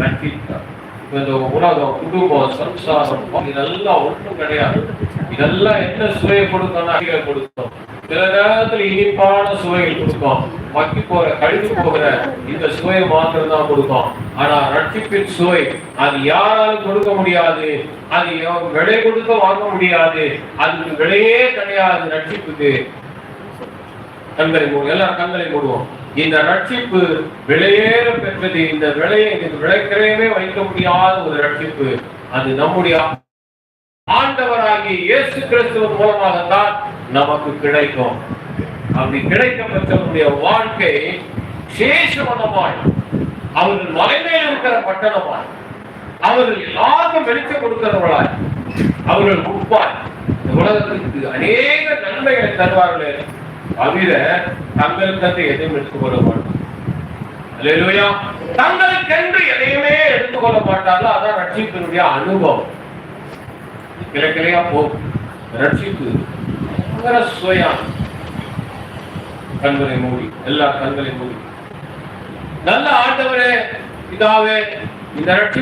ரட்சித்தார். இந்த உலகம், குடும்பம், சம்சாரம் இதெல்லாம் ஒன்றும் கிடையாது. இதெல்லாம் என்ன சுவையை கொடுக்கும்? கொடுக்கும். சில நேரத்தில் இனிப்பான சுவைகள் கொடுக்கும், மக்கி போற கழித்து போகிற இந்த சுவையை மாத்திரம் தான் கொடுக்கும். ஆனா ரட்சிப்பின் சுவை அது யாராலும் கொடுக்க முடியாது. அது விலை கொடுக்க வாங்க முடியாது. அதுக்கு விலையே கிடையாது. ரட்சிப்புக்கு கண்களை மூடுவோம், எல்லாரும் கண்களை மூடுவோம். இந்த ரட்சிப்பு விலையேற பெற்றது. இந்த விலையை விலைக்கிறையவே வைக்க முடியாத ஒரு ரட்சிப்பு. அது நம்முடைய ஆண்டவராகிய இயேசு கிறிஸ்துவின் மூலமாகத்தான் நமக்கு கிடைக்கும். அப்படி கிடைக்கப்பட்டவருடைய வாழ்க்கை சேஷவனமாய், அவர்கள் மலைமையில் இருக்கிற பட்டணமாய், அவர்கள் எல்லாருக்கும் வெளிச்சம் கொடுக்கிறவர்களாய், அவர்கள் உட்பாய் இந்த உலகத்துக்கு அநேக நன்மைகளை தருவார்களே தவிர தங்களுக்கென்று எதையும் எடுத்துக்கொள்ள மாட்டார். அல்லேலூயா. தங்களுக்கென்று எதையுமே எடுத்துக்கொள்ள மாட்டார்கள். அதான் ரட்சிப்பினுடைய அனுபவம். கிளைக்கிளையா போகும் ரட்சிப்பு. சுயம் கண்களை மூடி, எல்லா கண்களை மூடி, நல்ல ஆண்டவரே, இதாவே இந்த ரட்சிப்பு